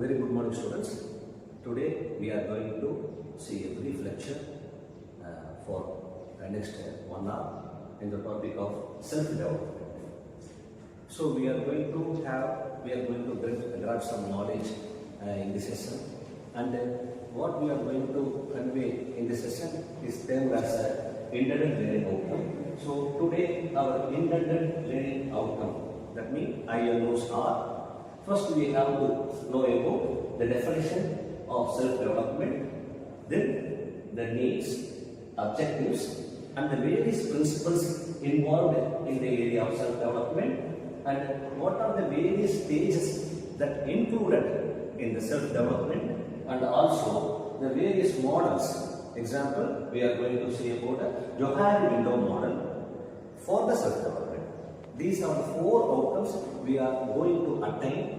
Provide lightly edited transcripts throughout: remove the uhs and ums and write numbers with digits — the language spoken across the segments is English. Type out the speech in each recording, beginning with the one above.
Very good morning, students. Today we are going to see a brief lecture for the next 1 hour in the topic of self-development. So we are going to grab some knowledge in this session, and what we are going to convey in this session is termed as intended learning outcome. So today our intended learning outcome, that means ILOs are, first we have to know about the definition of self-development, then the needs, objectives, and the various principles involved in the area of self-development, and what are the various stages that included in the self-development, and also the various models. Example, we are going to see about a Johari window model for the self-development. These are the 4 outcomes we are going to attain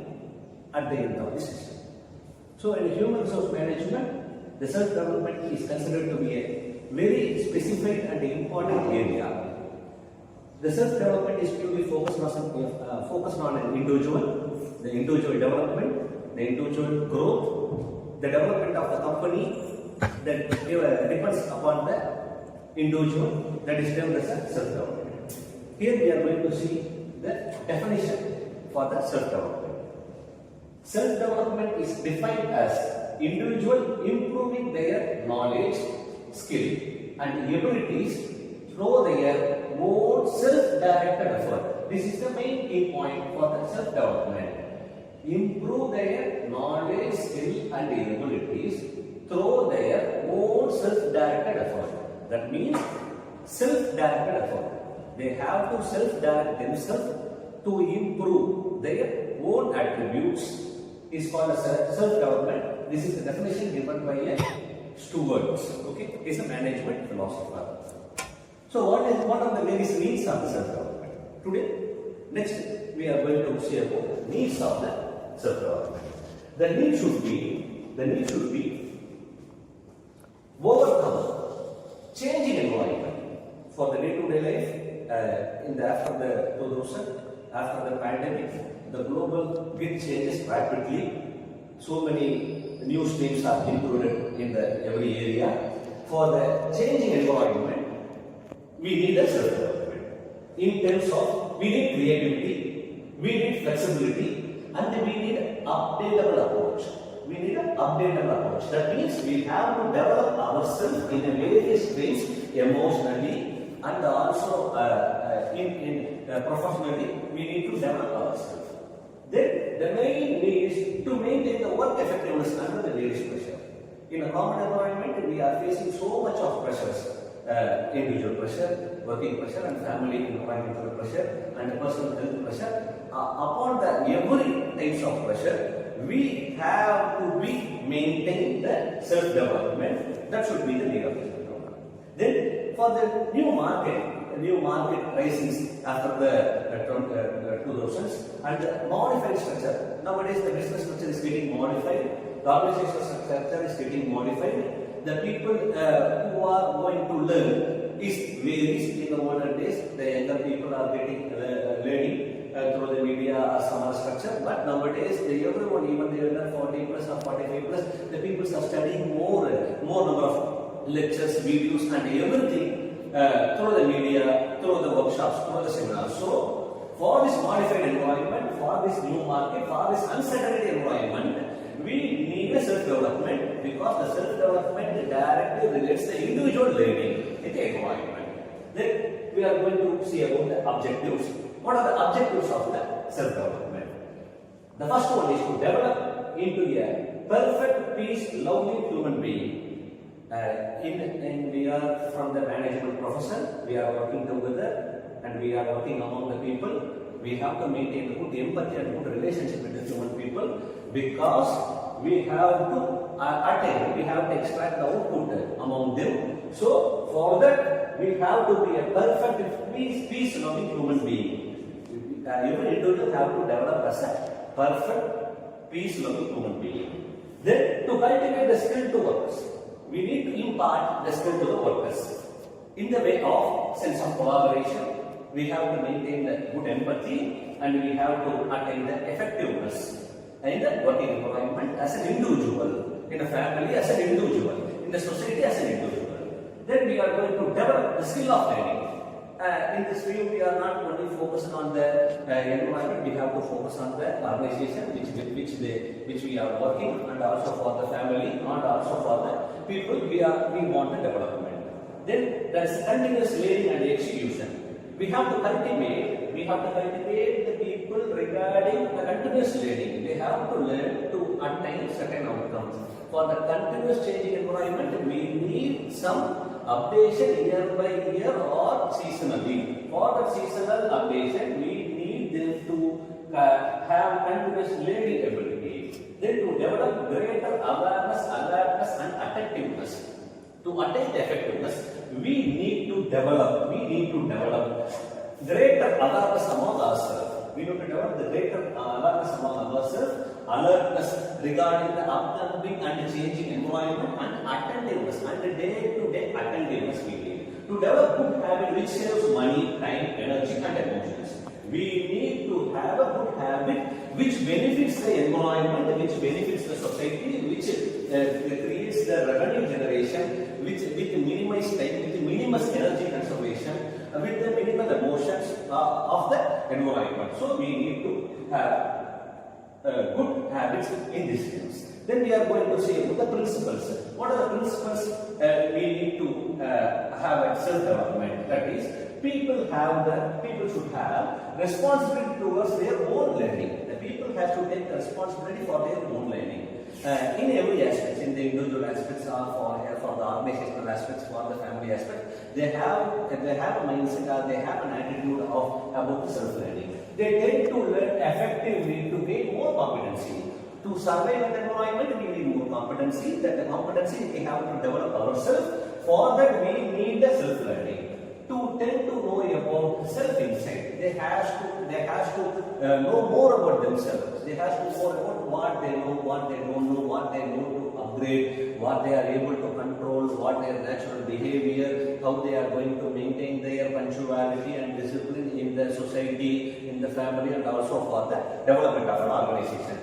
at the end of this session. So in human resource management, the self-development is considered to be a very specific and important area. The self-development is purely focused on an individual, the individual development, the individual growth, the development of the company that depends upon the individual, that is termed as self-development. Here we are going to see the definition for the self-development. Self-development is defined as individual improving their knowledge, skill and abilities through their own self-directed effort. This is the main key point for the self-development. Improve their knowledge, skill and abilities through their own self-directed effort. That means self-directed effort. They have to self-direct themselves to improve their own attributes. Is called as self-development. This is the definition given by a Stewart. Okay, is a management philosopher. So what are the various needs of the self-development? Today, next we are going to see about the needs of the self-development. The need should be overcome changing environment for the day-to-day life after the pandemic. The global grid changes rapidly. So many new streams are included in every area. For the changing environment, we need a self-development. In terms of, we need creativity, we need flexibility, and we need an updatable approach. That means we have to develop ourselves in a various ways, emotionally and also professionally. We need to develop ourselves. Then the main need is to maintain the work effectiveness under the various pressure. In a common environment, we are facing so much of pressures, individual pressure, working pressure, and family environmental pressure, and personal health pressure. Upon the every types of pressure, we have to maintain the self-development. That should be the need of self-development. Then for the new market rises after the 2000s, and the modified structure. Nowadays the business structure is getting modified, the organizational structure is getting modified. The people who are going to learn is varies. In the olden days, the younger people are getting learning through the media or some other structure, but nowadays everyone, even the elder 40 plus or 45 plus, the people are studying more number of lectures, videos and everything through the media, through the workshops, through the seminars. So, for this modified environment, for this new market, for this uncertainty environment, we need a self-development, because the self-development directly relates the individual learning in the environment. Then we are going to see about the objectives. What are the objectives of the self-development? The first one is to develop into a perfect, peace-loving human being. We are from the management profession, we are working together and we are working among the people. We have to maintain good empathy and good relationship with the human people, because we have to attain, we have to extract the output among them. So for that, we have to be a perfect, peace-loving human being. Every individual have to develop as a perfect, peace-loving human being. Then to cultivate the skill to workers, we need to impart the skill to the workers in the way of sense of collaboration. We have to maintain the good empathy and we have to attain the effectiveness. in the working environment as an individual, in a family as an individual, in the society as an individual. Then we are going to develop the skill of learning. In this field, we are not only focused on the environment, we have to focus on the organization which we are working, and also for the family, and also for the people we want the development. Then there is continuous learning and execution. We have to cultivate the people regarding the continuous learning. They have to learn to attain certain outcomes. For the continuous changing environment, we need some updation year by year or seasonally. For the seasonal updation, we need them to have continuous learning ability. Then to develop greater awareness and attentiveness. To attain the effectiveness, we need to develop greater awareness among ourselves. We need to develop the greater awareness among ourselves, alertness regarding the upcoming and changing environment, and attentiveness and day-to-day attentiveness we need. To develop good habit which saves money, time, energy and emotions. We need to have a good habit which benefits the environment, which benefits the society, which creates the revenue generation, with minimized time, with minimum energy conservation, with the minimal emotions of the environment. So we need to have good habits in this sense. Then we are going to see about the principles. What are the principles we need to have at self-development? That is, people should have responsibility towards their own learning. The people have to take responsibility for their own learning. In every aspect, in the individual aspects, or for the organizational aspects, for the family aspect, they have a mindset, or they have an attitude about self-learning. They tend to learn effectively to gain more competency. To survive an environment, we need more competency. That the competency we have to develop ourselves. For that, we need the self-learning. To tend to know about self-insight, they have to know more about themselves. They have to know about what they know, what they don't know, what they know to upgrade, what they are able to control, what their natural behavior, how they are going to maintain their punctuality and discipline in the society, in the family, and also for the development of an organization.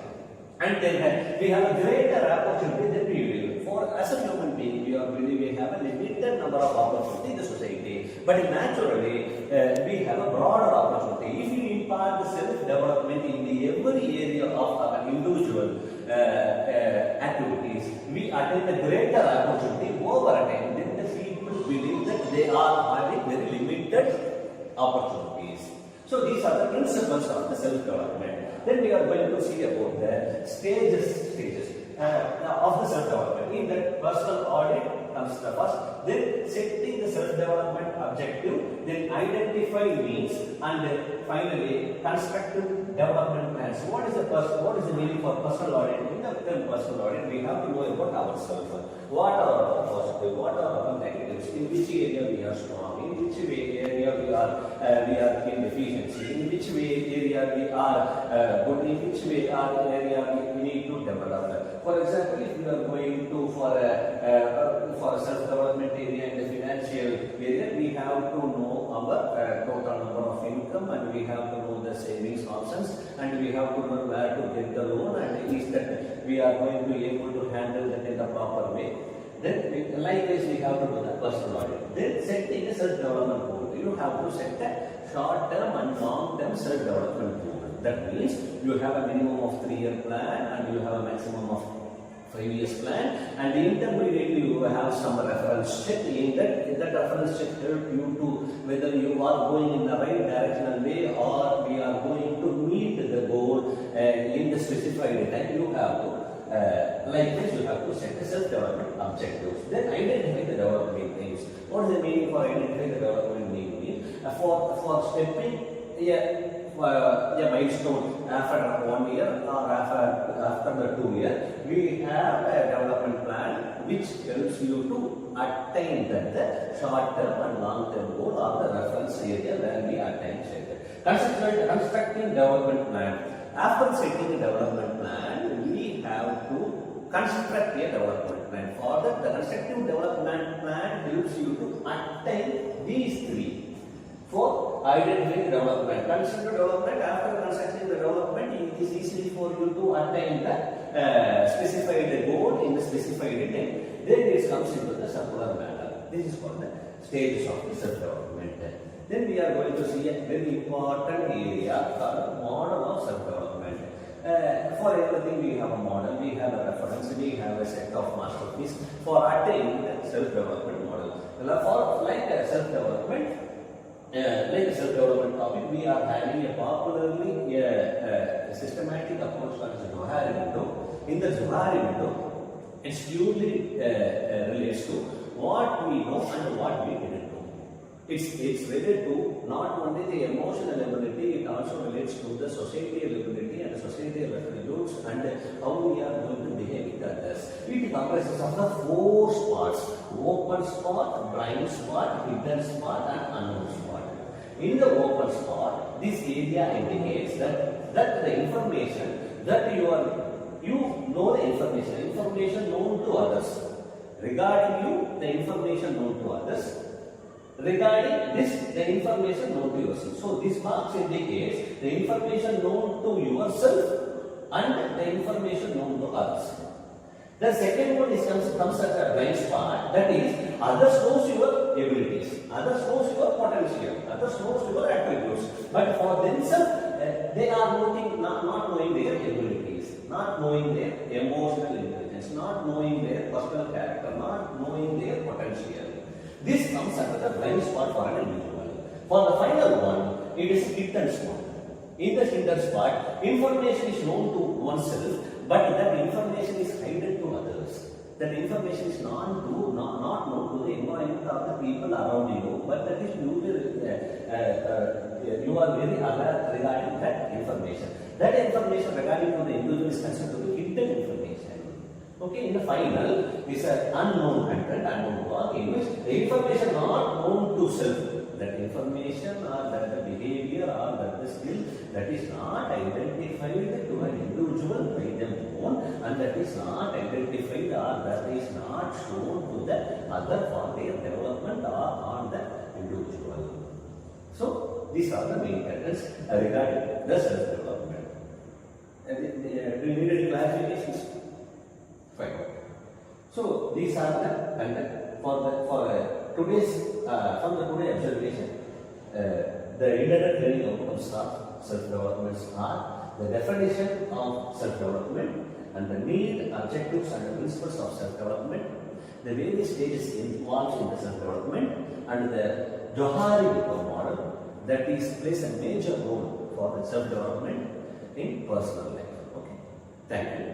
And then we have a greater opportunity than we will. For as a human being, we have a limited number of opportunities in the society. But naturally, we have a broader opportunity. If we impart the self-development in every area of our individual activities, we attain a greater opportunity over time. Then the people believe that they are having very limited opportunities. So these are the principles of the self-development. Then we are going to see about the stages of the self-development. In that, personal audit comes the first. Then setting the self-development objective. Then identify needs, and finally constructive development plans. What is the meaning for personal audit? In the personal audit, we have to know about ourselves. What are our positive? What are our negatives? In which area we are strong? In which area we are in deficiency? In which area we are good? In which area we need to develop? For example, if you are going to for a self-development area in the financial area, we have to know our total number of income, and we have to know the savings options, and we have to know where to get the loan, and is that we are going to be able to handle that in the proper way. Then likewise we have to do the personal audit. Then setting a self-development goal. You have to set a short-term and long-term self-development goal. That means you have a minimum of 3-year plan, and you have a maximum of 5 years plan, and intermediately you have some reference check. In that reference check help you to whether you are going in the right directional way, or we are going to meet the goal in the specified time. You have to likewise you have to set the self-development objectives. Then identify the development needs. What is the meaning for identifying the development needs? For stepping a milestone after 1 year or after the 2 years, we have a development plan which helps you to attain the short-term and long-term goal or the reference area where we attain it. Constructing development plan. After setting a development plan, we have to construct a development plan. For that, the constructive development plan helps you to attain these three. For identifying development. Consider development. After constructing the development, it is easy for you to attain the specified goal in the specified time. Then it comes into the circular manner. This is called the stages of the self-development. Then we are going to see a very important area called model of self-development. For everything we have a model, we have a reference, we have a set of masterpiece for attaining the self-development model. For like a self-development topic, we are having a popularly systematic approach called the Johari window. In the Johari window, it purely relates to what we know and what we didn't know. It's related to not only the emotional ability, it also relates to the societal ability and societal attributes and how we are going to behave with others. It comprises of the 4 spots: open spot, blind spot, hidden spot and unknown spot. In the open spot, this area indicates that the information that you know the information known to others. Regarding you, the information known to others. Regarding this, the information known to yourself. So this box indicates the information known to yourself and the information known to others. The second one comes as a blind spot, that is, others knows your abilities, others knows your potential, others knows your attributes, but for themselves, they are not knowing their abilities, not knowing their emotional intelligence, not knowing their personal character, not knowing their potential. This comes under the blind spot for an individual. For the final one, it is hidden spot. In the hidden spot, information is known to oneself, but that information is hidden to others. That information is not known to the environment of the people around you, but that is you are very aware regarding that information. That information regarding to the individual is considered to be hidden information. Okay, in the final is an unknown content, unknown work in which the information not known to self, that information or that the behavior or that the skill that is not identified to an individual by them own and that is not identified or that is not shown to the other for their development or on the individual. So these are the main contents regarding the self-development. Do you need any clarifications? Fine. So these are the content for today's from the today observation. The intended learning outcomes of self-development are the definition of self-development and the need, objectives and the principles of self-development, the various stages involved in the self-development and the Johari window model that plays a major role for the self-development in personal life. Okay. Thank you.